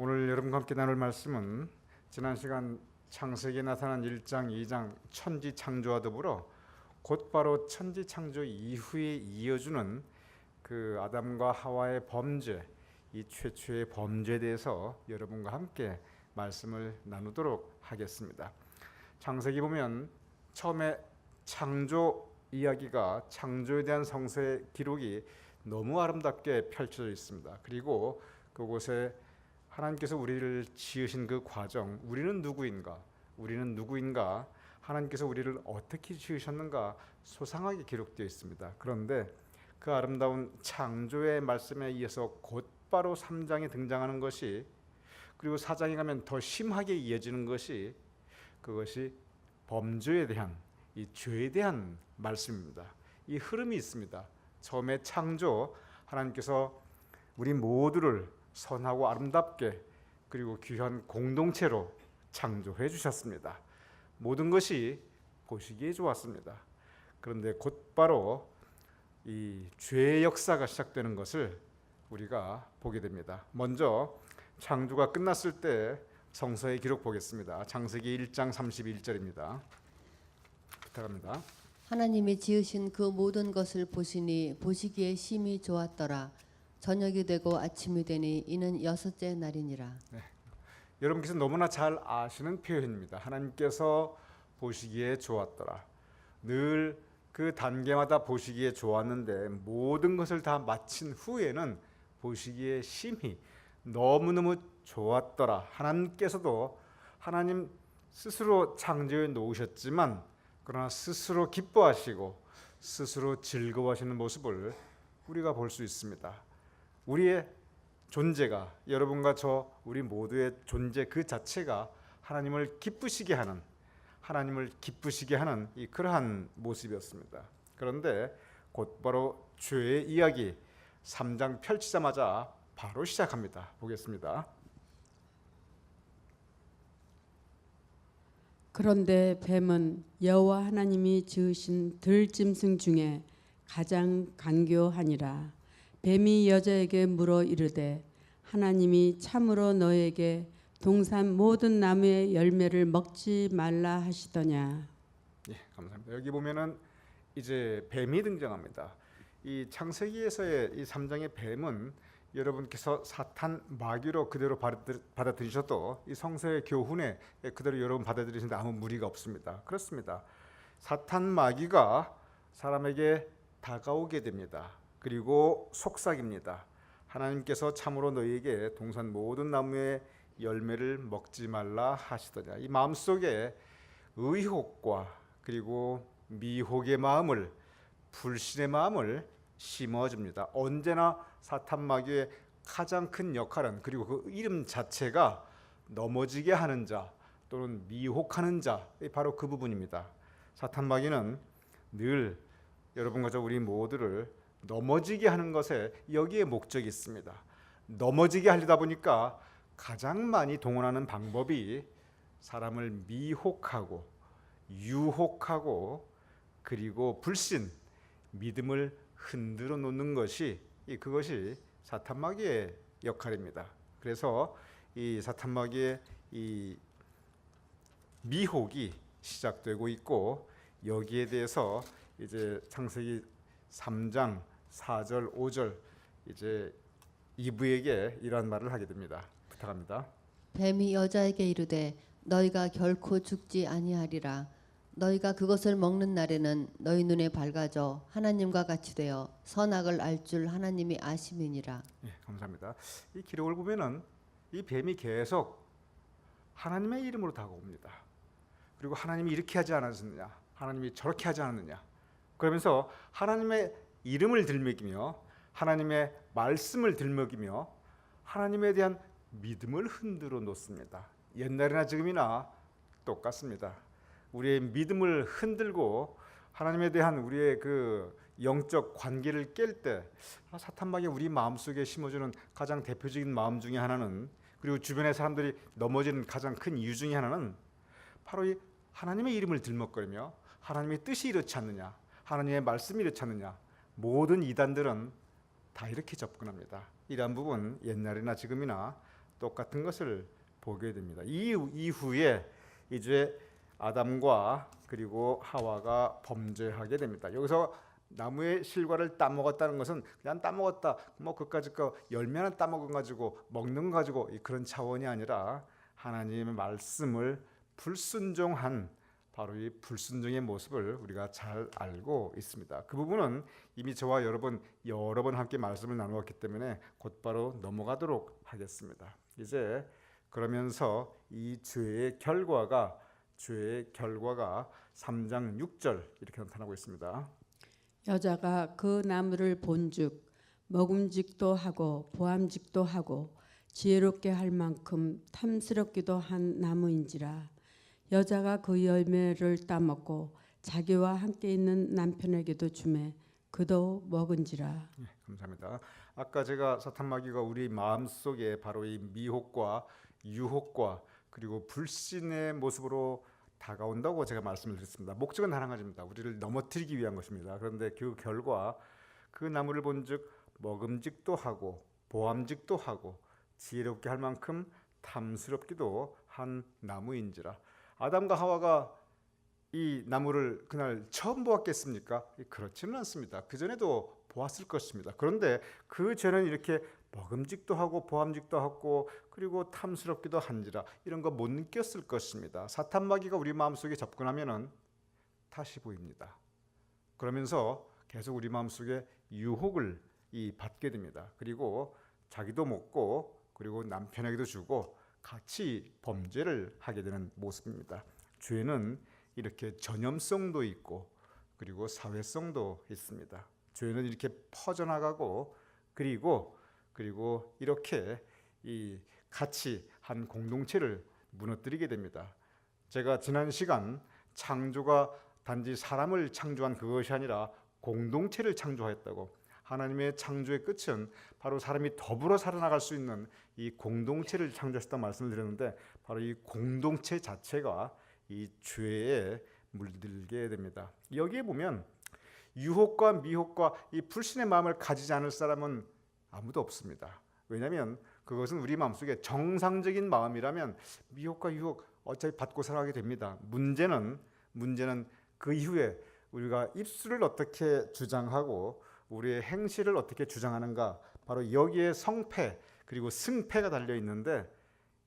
오늘 여러분과 함께 나눌 말씀은 지난 시간 창세기에 나타난 1장, 2장 천지 창조와 더불어 곧바로 천지 창조 이후에 이어주는 그 아담과 하와의 범죄, 이 최초의 범죄에 대해서 여러분과 함께 말씀을 나누도록 하겠습니다. 창세기 보면 처음에 창조 이야기가, 창조에 대한 성서의 기록이 너무 아름답게 펼쳐져 있습니다. 그리고 그곳에 하나님께서 우리를 지으신 그 과정, 우리는 누구인가, 하나님께서 우리를 어떻게 지으셨는가 소상하게 기록되어 있습니다. 그런데 그 아름다운 창조의 말씀에 이어서 곧바로 3장에 등장하는 것이, 그리고 4장에 가면 더 심하게 이어지는 것이, 그것이 범죄에 대한, 이 죄에 대한 말씀입니다. 이 흐름이 있습니다. 처음에 창조, 하나님께서 우리 모두를 선하고 아름답게 그리고 귀한 공동체로 창조해 주셨습니다. 모든 것이 보시기에 좋았습니다. 그런데 곧바로 이 죄의 역사가 시작되는 것을 우리가 보게 됩니다. 먼저 창조가 끝났을 때 성서의 기록 보겠습니다. 창세기 1장 31절입니다. 부탁합니다. 하나님이 지으신 그 모든 것을 보시니 보시기에 심히 좋았더라. 저녁이 되고 아침이 되니 이는 여섯째 날이니라. 네. 여러분께서 너무나 잘 아시는 표현입니다. 하나님께서 보시기에 좋았더라. 늘 그 단계마다 보시기에 좋았는데 모든 것을 다 마친 후에는 보시기에 심히 너무너무 좋았더라. 하나님께서도 하나님 스스로 창조해 놓으셨지만 그러나 스스로 기뻐하시고 스스로 즐거워하시는 모습을 우리가 볼 수 있습니다. 우리의 존재가, 여러분과 저 우리 모두의 존재 그 자체가 하나님을 기쁘시게 하는 이 그러한 모습이었습니다. 그런데 곧바로 죄의 이야기 3장 펼치자마자 바로 시작합니다. 보겠습니다. 그런데 뱀은 여호와 하나님이 지으신 들짐승 중에 가장 간교하니라. 뱀이 여자에게 물어 이르되 하나님이 참으로 너에게 동산 모든 나무의 열매를 먹지 말라 하시더냐. 예, 감사합니다. 여기 보면은 이제 뱀이 등장합니다. 이 창세기에서의 이 3장의 뱀은 여러분께서 사탄 마귀로 그대로 받아들이셔도 이 성서의 교훈에 그대로 여러분 받아들이시는데 아무 무리가 없습니다. 그렇습니다. 사탄 마귀가 사람에게 다가오게 됩니다. 그리고 속삭입니다. 하나님께서 참으로 너희에게 동산 모든 나무의 열매를 먹지 말라 하시더냐. 이 마음속에 의혹과 그리고 미혹의 마음을, 불신의 마음을 심어줍니다. 언제나 사탄 마귀의 가장 큰 역할은, 그리고 그 이름 자체가 넘어지게 하는 자 또는 미혹하는 자, 바로 그 부분입니다. 사탄 마귀는 늘 여러분과 저 우리 모두를 넘어지게 하는 것에 여기에 목적이 있습니다. 넘어지게 하려다 보니까 가장 많이 동원하는 방법이 사람을 미혹하고 유혹하고 그리고 불신, 믿음을 흔들어 놓는 것이, 그것이 사탄 마귀의 역할입니다. 그래서 이 사탄 마귀의 이 미혹이 시작되고 있고, 여기에 대해서 이제 창세기 3장 4절 5절 이제 이브에게 이러한 말을 하게 됩니다. 부탁합니다. 뱀이 여자에게 이르되 너희가 결코 죽지 아니하리라. 너희가 그것을 먹는 날에는 너희 눈에 밝아져 하나님과 같이 되어 선악을 알 줄 하나님이 아심이니라. 예, 감사합니다. 이 기록을 보면은 이 뱀이 계속 하나님의 이름으로 다가옵니다. 그리고 하나님이 이렇게 하지 않았느냐, 하나님이 저렇게 하지 않았느냐, 그러면서 하나님의 이름을 들먹이며 하나님의 말씀을 들먹이며 하나님에 대한 믿음을 흔들어 놓습니다. 옛날이나 지금이나 똑같습니다. 우리의 믿음을 흔들고 하나님에 대한 우리의 그 영적 관계를 깰 때 사탄 마귀가 우리 마음속에 심어주는 가장 대표적인 마음 중에 하나는, 그리고 주변의 사람들이 넘어지는 가장 큰 이유 중에 하나는 바로 이 하나님의 이름을 들먹거리며 하나님의 뜻이 이렇지 않느냐, 하나님의 말씀이 이렇지 않느냐, 모든 이단들은 다 이렇게 접근합니다. 이러한 부분 옛날이나 지금이나 똑같은 것을 보게 됩니다. 이 이후에 이제 아담과 그리고 하와가 범죄하게 됩니다. 여기서 나무의 실과를 따먹었다는 것은 그냥 따먹었다, 뭐 그까짓 거 열매 하나 따먹은 가지고 먹는 거 가지고 그런 차원이 아니라 하나님의 말씀을 불순종한 바로 이 불순종의 모습을 우리가 잘 알고 있습니다. 그 부분은 이미 저와 여러 번 함께 말씀을 나누었기 때문에 곧바로 넘어가도록 하겠습니다. 이제 그러면서 이 죄의 결과가 3장 6절 이렇게 나타나고 있습니다. 여자가 그 나무를 본즉 먹음직도 하고 보암직도 하고 지혜롭게 할 만큼 탐스럽기도 한 나무인지라. 여자가 그 열매를 따먹고 자기와 함께 있는 남편에게도 주매 그도 먹은지라. 네, 감사합니다. 아까 제가 사탄 마귀가 우리 마음 속에 바로 이 미혹과 유혹과 그리고 불신의 모습으로 다가온다고 제가 말씀을 드렸습니다. 목적은 하나 가지입니다. 우리를 넘어뜨리기 위한 것입니다. 그런데 그 결과 그 나무를 본즉 먹음직도 하고 보암직도 하고 지혜롭게 할 만큼 탐스럽기도 한 나무인지라. 아담과 하와가 이 나무를 그날 처음 보았겠습니까? 그렇지는 않습니다. 그 전에도 보았을 것입니다. 그런데 그 죄는 이렇게 먹음직도 하고 보암직도 하고 그리고 탐스럽기도 한지라 이런 거 못 느꼈을 것입니다. 사탄 마귀가 우리 마음속에 접근하면은 다시 보입니다. 그러면서 계속 우리 마음속에 유혹을 받게 됩니다. 그리고 자기도 먹고 그리고 남편에게도 주고 같이 범죄를 하게 되는 모습입니다. 죄는 이렇게 전염성도 있고 그리고 사회성도 있습니다. 죄는 이렇게 퍼져나가고 그리고 이렇게 같이 한 공동체를 무너뜨리게 됩니다. 제가 지난 시간 창조가 단지 사람을 창조한 그것이 아니라 공동체를 창조했다고, 하나님의 창조의 끝은 바로 사람이 더불어 살아나갈 수 있는 이 공동체를 창조했다는 말씀을 드렸는데 바로 이 공동체 자체가 이 죄에 물들게 됩니다. 여기에 보면 유혹과 미혹과 이 불신의 마음을 가지지 않을 사람은 아무도 없습니다. 왜냐하면 그것은 우리 마음속에 정상적인 마음이라면 미혹과 유혹 어차피 받고 살아가게 됩니다. 문제는 그 이후에 우리가 입술을 어떻게 주장하고 우리의 행실을 어떻게 주장하는가, 바로 여기에 성패 그리고 승패가 달려 있는데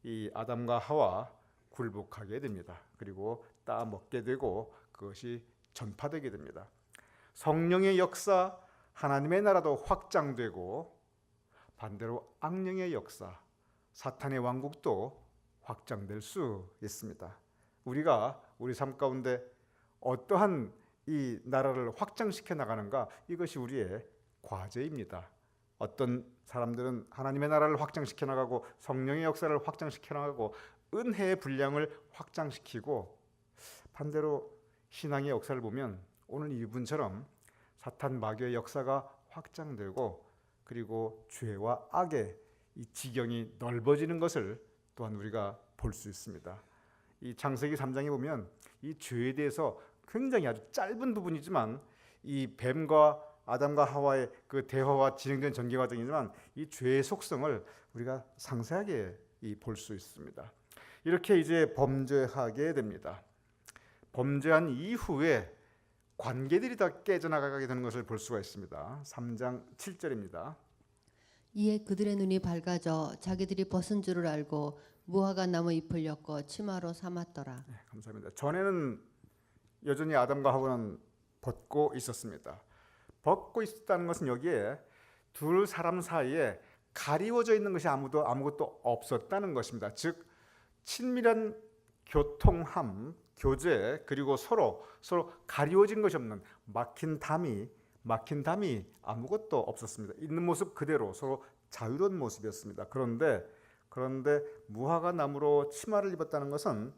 이 아담과 하와 굴복하게 됩니다. 그리고 따먹게 되고 그것이 전파되게 됩니다. 성령의 역사, 하나님의 나라도 확장되고 반대로 악령의 역사, 사탄의 왕국도 확장될 수 있습니다. 우리가 우리 삶 가운데 어떠한 이 나라를 확장시켜 나가는가, 이것이 우리의 과제입니다. 어떤 사람들은 하나님의 나라를 확장시켜 나가고 성령의 역사를 확장시켜 나가고 은혜의 분량을 확장시키고, 반대로 신앙의 역사를 보면 오늘 이분처럼 사탄 마귀의 역사가 확장되고 그리고 죄와 악의 이 지경이 넓어지는 것을 또한 우리가 볼 수 있습니다. 이 창세기 3장에 보면 이 죄에 대해서 굉장히 아주 짧은 부분이지만 이 뱀과 아담과 하와의 그 대화와 진행된 전개 과정이지만 이 죄의 속성을 우리가 상세하게 볼 수 있습니다. 이렇게 이제 범죄하게 됩니다. 범죄한 이후에 관계들이 다 깨져나가게 되는 것을 볼 수가 있습니다. 3장 7절입니다. 이에 그들의 눈이 밝아져 자기들이 벗은 줄을 알고 무화과 나무 잎을 엮어 치마로 삼았더라. 네, 감사합니다. 전에는 여전히 아담과 하와는 벗고 있었습니다. 벗고 있었다는 것은 여기에 두 사람 사이에 가리워져 있는 것이 아무것도 없었다는 것입니다. 즉 친밀한 교통함, 교제, 그리고 서로 가리워진 것이 없는 막힌 담이 아무것도 없었습니다. 있는 모습 그대로 서로 자유로운 모습이었습니다. 그런데 무화과 나무로 치마를 입었다는 것은,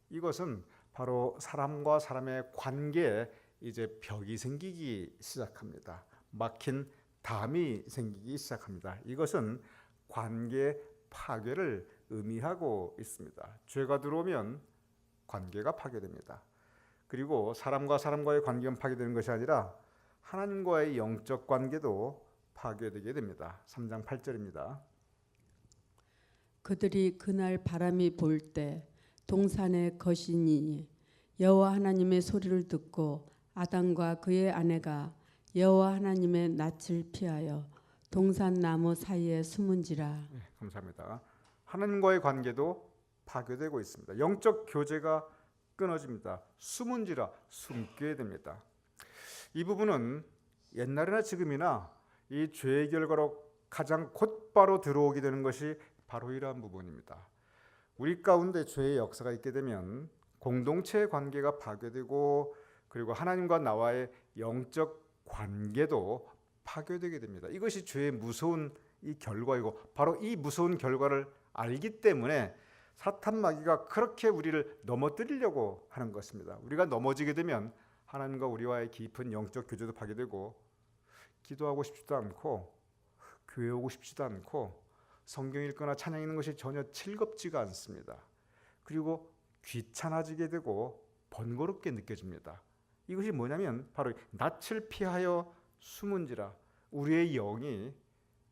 이것은 바로 사람과 사람의 관계에 이제 벽이 생기기 시작합니다. 막힌 담이 생기기 시작합니다. 이것은 관계 파괴를 의미하고 있습니다. 죄가 들어오면 관계가 파괴됩니다. 그리고 사람과 사람과의 관계가 파괴되는 것이 아니라 하나님과의 영적 관계도 파괴되게 됩니다. 3장 8절입니다. 그들이 그날 바람이 불 때 동산에 거시니 여호와 하나님의 소리를 듣고 아담과 그의 아내가 여호와 하나님의 낯을 피하여 동산 나무 사이에 숨은지라. 네, 감사합니다. 하나님과의 관계도 파괴되고 있습니다. 영적 교제가 끊어집니다. 숨은지라 숨게 됩니다. 이 부분은 옛날이나 지금이나 이 죄의 결과로 가장 곧바로 들어오게 되는 것이 바로 이러한 부분입니다. 우리 가운데 죄의 역사가 있게 되면 공동체의 관계가 파괴되고 그리고 하나님과 나와의 영적 관계도 파괴되게 됩니다. 이것이 죄의 무서운 이 결과이고 바로 이 무서운 결과를 알기 때문에 사탄 마귀가 그렇게 우리를 넘어뜨리려고 하는 것입니다. 우리가 넘어지게 되면 하나님과 우리와의 깊은 영적 교제도 파괴되고 기도하고 싶지도 않고 교회 오고 싶지도 않고 성경 읽거나 찬양 읽는 것이 전혀 즐겁지가 않습니다. 그리고 귀찮아지게 되고 번거롭게 느껴집니다. 이것이 뭐냐면 바로 낯을 피하여 숨은지라 우리의 영이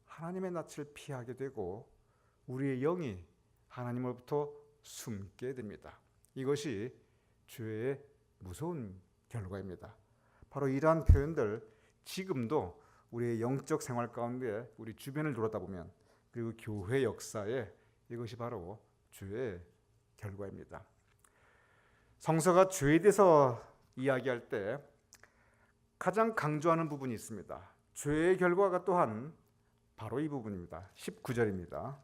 하나님의 낯을 피하게 되고 우리의 영이 하나님으로부터 숨게 됩니다. 이것이 죄의 무서운 결과입니다. 바로 이러한 표현들 지금도 우리의 영적 생활 가운데 우리 주변을 돌아다 보면 그리고 교회 역사에 이것이 바로 죄의 결과입니다. 성서가 죄에 대해서 이야기할 때 가장 강조하는 부분이 있습니다. 죄의 결과가 또한 바로 이 부분입니다. 19절입니다.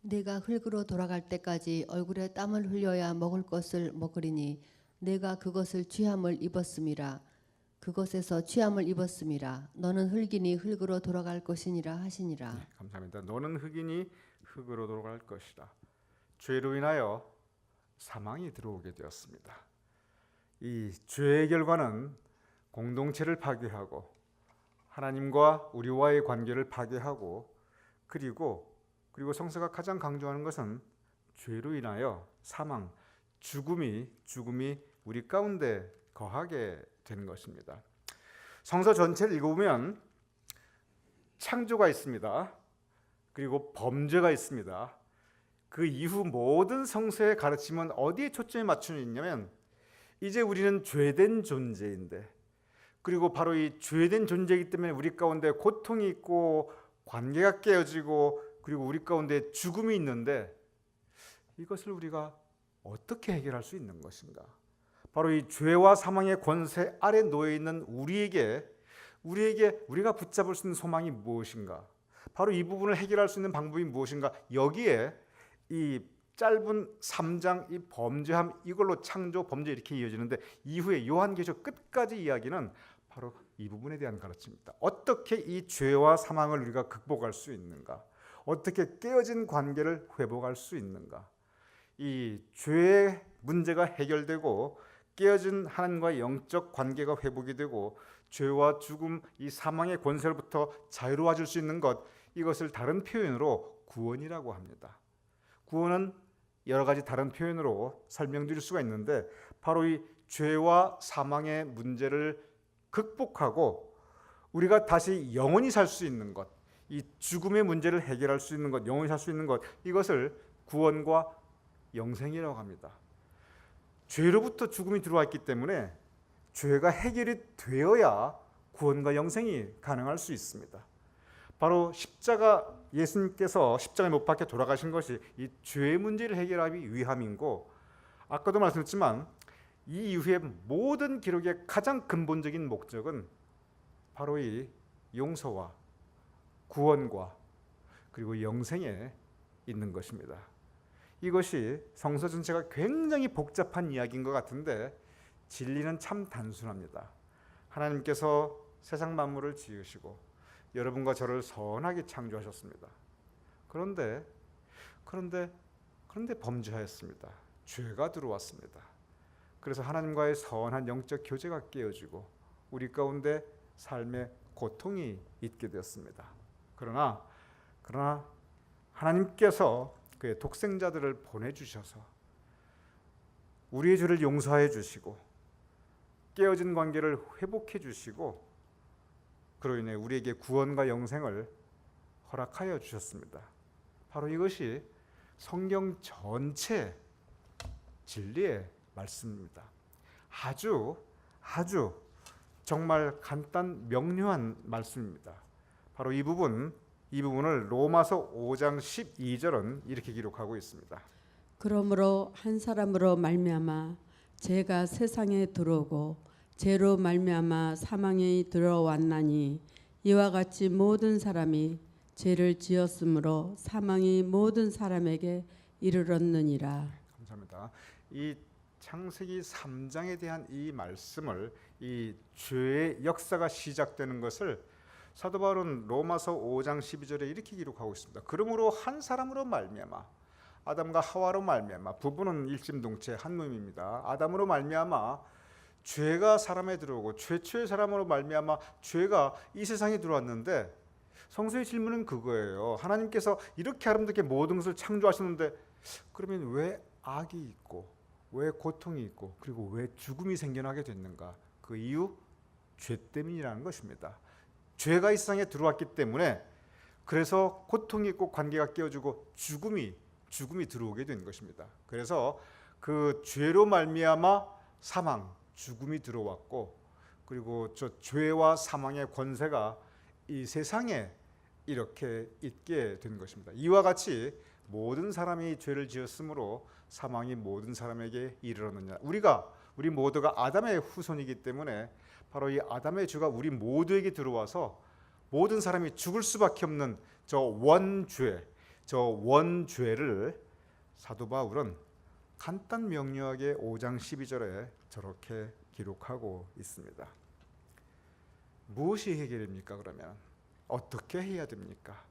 내가 흙으로 돌아갈 때까지 얼굴에 땀을 흘려야 먹을 것을 먹으리니 내가 그것을 취함을 입었음이라. 그것에서 취함을 입었음이라. 너는 흙이니 흙으로 돌아갈 것이니라 하시니라. 네, 감사합니다. 너는 흙이니 흙으로 돌아갈 것이다. 죄로 인하여 사망이 들어오게 되었습니다. 이 죄의 결과는 공동체를 파괴하고 하나님과 우리와의 관계를 파괴하고 그리고 성서가 가장 강조하는 것은 죄로 인하여 사망, 죽음이 우리 가운데 거하게 되는 것입니다. 성서 전체를 읽어보면 창조가 있습니다. 그리고 범죄가 있습니다. 그 이후 모든 성서의 가르침은 어디에 초점이 맞춰져 있냐면 이제 우리는 죄된 존재인데 그리고 바로 이 죄된 존재이기 때문에 우리 가운데 고통이 있고 관계가 깨어지고 그리고 우리 가운데 죽음이 있는데 이것을 우리가 어떻게 해결할 수 있는 것인가? 바로 이 죄와 사망의 권세 아래 놓여 있는 우리에게 우리가 붙잡을 수 있는 소망이 무엇인가? 바로 이 부분을 해결할 수 있는 방법이 무엇인가? 여기에 이 짧은 3장 이 범죄함 이걸로 창조 범죄 이렇게 이어지는데 이후에 요한계시록 끝까지 이야기는 바로 이 부분에 대한 가르침입니다. 어떻게 이 죄와 사망을 우리가 극복할 수 있는가? 어떻게 깨어진 관계를 회복할 수 있는가? 이 죄의 문제가 해결되고 깨어진 하나님과의 영적 관계가 회복이 되고 죄와 죽음 이 사망의 권세로부터 자유로워질 수 있는 것 이것을 다른 표현으로 구원이라고 합니다. 구원은 여러 가지 다른 표현으로 설명드릴 수가 있는데 바로 이 죄와 사망의 문제를 극복하고 우리가 다시 영원히 살 수 있는 것, 이 죽음의 문제를 해결할 수 있는 것, 영원히 살 수 있는 것 이것을 구원과 영생이라고 합니다. 죄로부터 죽음이 들어왔기 때문에 죄가 해결이 되어야 구원과 영생이 가능할 수 있습니다. 바로 예수님께서 십자가에 못 박혀 돌아가신 것이 이 죄의 문제를 해결하기 위함이고 아까도 말씀드렸지만 이 이후에 모든 기록의 가장 근본적인 목적은 바로 이 용서와 구원과 그리고 영생에 있는 것입니다. 이것이 성서 전체가 굉장히 복잡한 이야기인 것 같은데 진리는 참 단순합니다. 하나님께서 세상 만물을 지으시고 여러분과 저를 선하게 창조하셨습니다. 그런데 범죄하였습니다. 죄가 들어왔습니다. 그래서 하나님과의 선한 영적 교제가 깨어지고 우리 가운데 삶의 고통이 있게 되었습니다. 그러나 하나님께서 그의 독생자들을 보내주셔서 우리의 죄를 용서해 주시고 깨어진 관계를 회복해 주시고 그로 인해 우리에게 구원과 영생을 허락하여 주셨습니다. 바로 이것이 성경 전체 진리의 말씀입니다. 아주 정말 간단 명료한 말씀입니다. 바로 이 부분을 로마서 5장 12절은 이렇게 기록하고 있습니다. 그러므로 한 사람으로 말미암아 죄가 세상에 들어오고 죄로 말미암아 사망이 들어왔나니 이와 같이 모든 사람이 죄를 지었으므로 사망이 모든 사람에게 이르렀느니라. 감사합니다. 이 창세기 3장에 대한 이 말씀을, 이 죄의 역사가 시작되는 것을 사도 바울은 로마서 5장 12절에 이렇게 기록하고 있습니다. 그러므로 한 사람으로 말미암아, 아담과 하와로 말미암아, 부부는 일심동체 한 몸입니다. 아담으로 말미암아 죄가 사람에 들어오고 최초의 사람으로 말미암아 죄가 이 세상에 들어왔는데, 성서의 질문은 그거예요. 하나님께서 이렇게 아름답게 모든 것을 창조하셨는데 그러면 왜 악이 있고 왜 고통이 있고 그리고 왜 죽음이 생겨나게 됐는가? 그 이유, 죄 때문이라는 것입니다. 죄가 이 세상에 들어왔기 때문에 그래서 고통이 있고 관계가 깨어지고 죽음이 들어오게 된 것입니다. 그래서 그 죄로 말미암아 사망, 죽음이 들어왔고, 그리고 저 죄와 사망의 권세가 이 세상에 이렇게 있게 된 것입니다. 이와 같이 모든 사람이 죄를 지었으므로 사망이 모든 사람에게 이르렀느냐. 우리 모두가 아담의 후손이기 때문에 바로 이 아담의 죄가 우리 모두에게 들어와서 모든 사람이 죽을 수밖에 없는 저 원죄를 사도 바울은 간단 명료하게 5장 12절에 저렇게 기록하고 있습니다. 무엇이 해결입니까? 그러면 어떻게 해야 됩니까?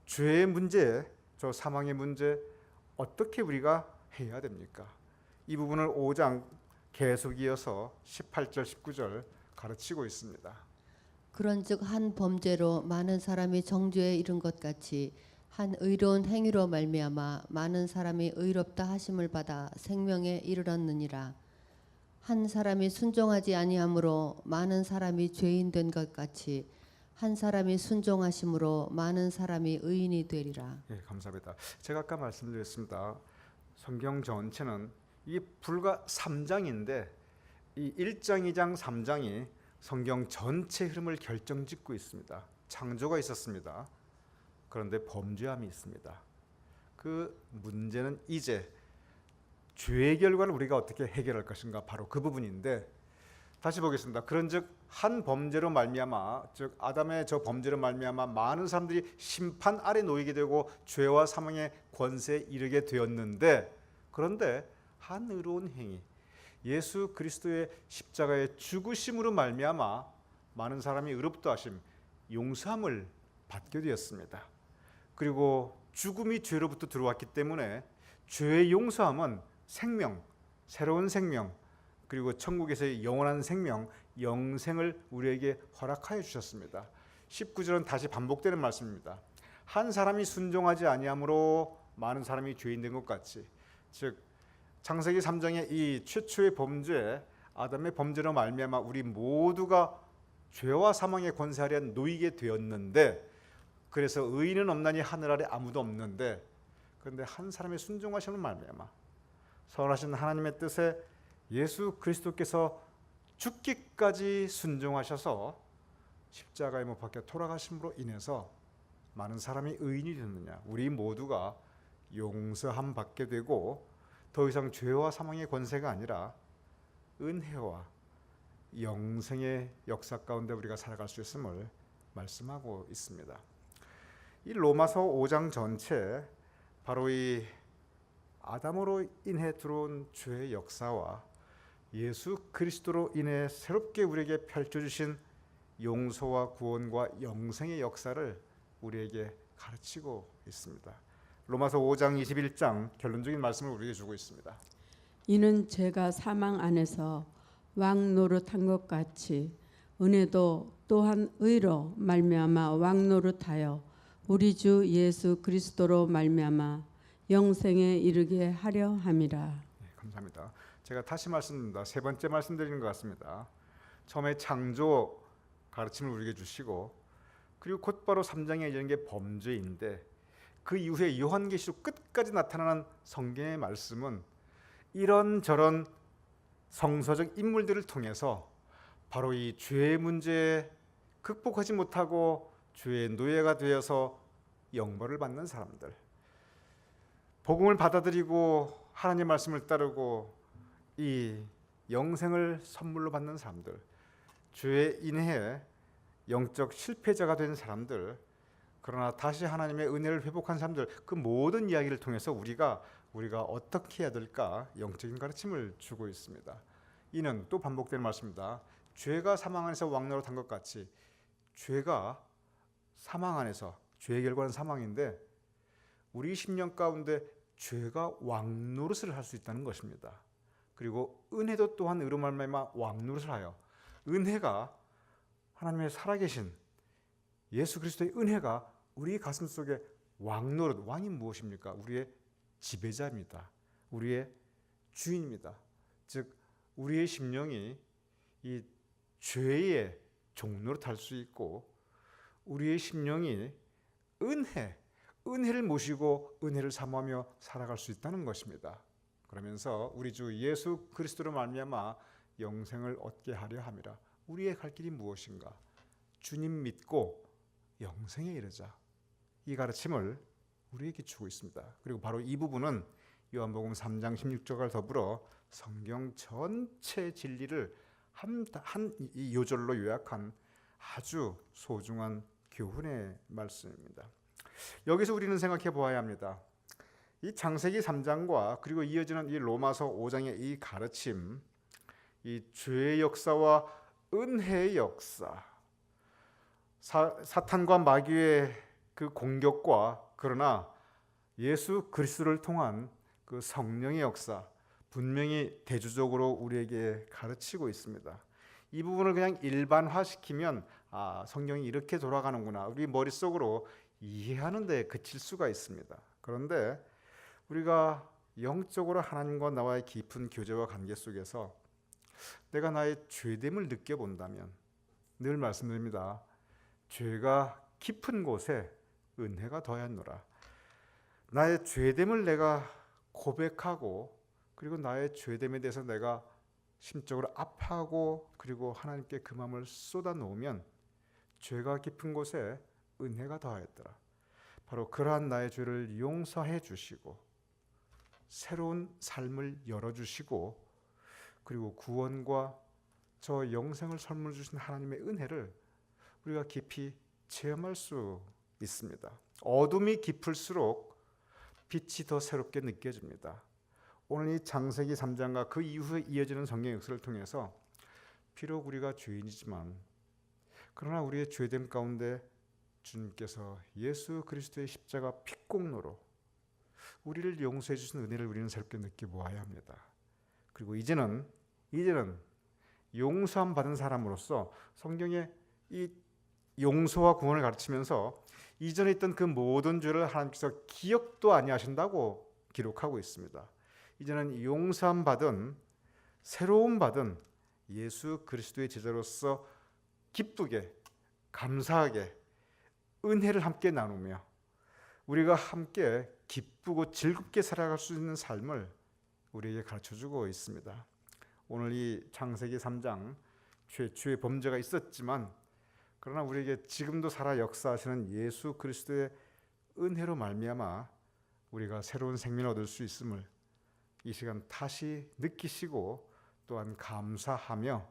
죄의 문제, 저 사망의 문제 어떻게 우리가 해야 됩니까? 이 부분을 5장 계속 이어서 18절 19절 가르치고 있습니다. 그런즉 한 범죄로 많은 사람이 정죄에 이른 것 같이 한 의로운 행위로 말미암아 많은 사람이 의롭다 하심을 받아 생명에 이르렀느니라. 한 사람이 순종하지 아니함으로 많은 사람이 죄인 된 것 같이 한 사람이 순종하심으로 많은 사람이 의인이 되리라. 예, 감사합니다. 제가 아까 말씀드렸습니다. 성경 전체는 이 불과 3장인데 이 1장, 2장, 3장이 성경 전체 흐름을 결정짓고 있습니다. 창조가 있었습니다. 그런데 범죄함이 있습니다. 그 문제는 이제 죄의 결과를 우리가 어떻게 해결할 것인가, 바로 그 부분인데, 다시 보겠습니다. 그런즉 한 범죄로 말미암아, 즉 아담의 저 범죄로 말미암아 많은 사람들이 심판 아래 놓이게 되고 죄와 사망의 권세에 이르게 되었는데, 그런데 한 의로운 행위, 예수 그리스도의 십자가의 죽으심으로 말미암아 많은 사람이 의롭다 하심, 용서함을 받게 되었습니다. 그리고 죽음이 죄로부터 들어왔기 때문에 죄의 용서함은 생명, 새로운 생명, 그리고 천국에서의 영원한 생명, 영생을 우리에게 허락하여 주셨습니다. 19절은 다시 반복되는 말씀입니다. 한 사람이 순종하지 아니함으로 많은 사람이 죄인 된 것 같이, 즉 창세기 3장의 이 최초의 범죄, 아담의 범죄로 말미암아 우리 모두가 죄와 사망의 권세 아래 놓이게 되었는데, 그래서 의인은 없나니 하늘 아래 아무도 없는데, 그런데 한 사람의 순종하심을 말미암아 선하신 하나님의 뜻에 예수 그리스도께서 죽기까지 순종하셔서 십자가에 못 박혀 돌아가심으로 인해서 많은 사람이 의인이 됐느냐. 우리 모두가 용서함 받게 되고 더 이상 죄와 사망의 권세가 아니라 은혜와 영생의 역사 가운데 우리가 살아갈 수 있음을 말씀하고 있습니다. 이 로마서 5장 전체, 바로 이 아담으로 인해 들어온 죄의 역사와 예수 그리스도로 인해 새롭게 우리에게 펼쳐주신 용서와 구원과 영생의 역사를 우리에게 가르치고 있습니다. 로마서 5장 21장 결론적인 말씀을 우리에게 주고 있습니다. 이는 죄가 사망 안에서 왕 노릇한 것 같이 은혜도 또한 의로 말미암아 왕 노릇하여 우리 주 예수 그리스도로 말미암아 영생에 이르게 하려 함이라. 네, 감사합니다. 제가 다시 말씀드립니다. 세 번째 말씀드리는 것 같습니다. 처음에 창조 가르침을 우리에게 주시고, 그리고 곧바로 3장에 이르는 게 범죄인데, 그 이후에 요한계시록 끝까지 나타나는 성경의 말씀은 이런저런 성서적 인물들을 통해서 바로 이 죄의 문제에 극복하지 못하고 죄의 노예가 되어서 영벌을 받는 사람들, 복음을 받아들이고 하나님의 말씀을 따르고 이 영생을 선물로 받는 사람들, 죄에 인해 영적 실패자가 된 사람들, 그러나 다시 하나님의 은혜를 회복한 사람들, 그 모든 이야기를 통해서 우리가 어떻게 해야 될까 영적인 가르침을 주고 있습니다. 이는 또 반복되는 말씀입니다. 죄가 사망 안에서 왕노릇한 것 같이 죄가 사망 안에서, 죄의 결과는 사망인데 우리 심령 가운데 죄가 왕노릇을 할 수 있다는 것입니다. 그리고 은혜도 또한 의로 말미암아 왕노릇을 하여, 은혜가 하나님의 살아계신 예수 그리스도의 은혜가 우리 가슴 속에 왕노릇, 왕이 무엇입니까? 우리의 지배자입니다. 우리의 주인입니다. 즉 우리의 심령이 이 죄의 종노릇 할 수 있고 우리의 심령이 은혜를 모시고 은혜를 사모하며 살아갈 수 있다는 것입니다. 그러면서 우리 주 예수 그리스도로 말미암아 영생을 얻게 하려 함이라. 우리의 갈 길이 무엇인가? 주님 믿고 영생에 이르자. 이 가르침을 우리에게 주고 있습니다. 그리고 바로 이 부분은 요한복음 3장 16절과 더불어 성경 전체 진리를 한 요절로 요약한 아주 소중한 교훈의 말씀입니다. 여기서 우리는 생각해 보아야 합니다. 이 창세기 3장과 그리고 이어지는 이 로마서 5장의 이 가르침, 이 죄의 역사와 은혜의 역사, 사탄과 마귀의 그 공격과 그러나 예수 그리스도를 통한 그 성령의 역사, 분명히 대조적으로 우리에게 가르치고 있습니다. 이 부분을 그냥 일반화시키면 성경이 이렇게 돌아가는구나, 우리 머릿속으로 이해하는 데 그칠 수가 있습니다. 그런데 우리가 영적으로 하나님과 나와의 깊은 교제와 관계 속에서 내가 나의 죄됨을 느껴본다면, 늘 말씀드립니다. 죄가 깊은 곳에 은혜가 더하였노라. 나의 죄됨을 내가 고백하고 그리고 나의 죄됨에 대해서 내가 심적으로 아파하고 그리고 하나님께 그 마음을 쏟아 놓으면 죄가 깊은 곳에 은혜가 더하였더라. 바로 그러한 나의 죄를 용서해 주시고 새로운 삶을 열어주시고 그리고 구원과 저 영생을 선물 주신 하나님의 은혜를 우리가 깊이 체험할 수 있습니다. 어둠이 깊을수록 빛이 더 새롭게 느껴집니다. 오늘 이 창세기 3장과 그 이후에 이어지는 성경 역사를 통해서 비록 우리가 죄인이지만 그러나 우리의 죄됨 가운데 주님께서 예수 그리스도의 십자가 피공로로 우리를 용서해 주신 은혜를 우리는 새롭게 느껴보아야 합니다. 그리고 이제는 용서함 받은 사람으로서 성경의 이 용서와 구원을 가르치면서 이전에 있던 그 모든 죄를 하나님께서 기억도 아니하신다고 기록하고 있습니다. 이제는 용서함 받은, 새로움 받은 예수 그리스도의 제자로서 기쁘게 감사하게 은혜를 함께 나누며 우리가 함께 기쁘고 즐겁게 살아갈 수 있는 삶을 우리에게 가르쳐주고 있습니다. 오늘 이 창세기 3장 죄의 범죄가 있었지만 그러나 우리에게 지금도 살아 역사하시는 예수 그리스도의 은혜로 말미암아 우리가 새로운 생명을 얻을 수 있음을 이 시간 다시 느끼시고 또한 감사하며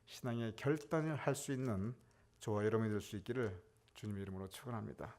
신앙의 결단을 할 수 있는 저와 여러분이 될 수 있기를 주님의 이름으로 축원합니다.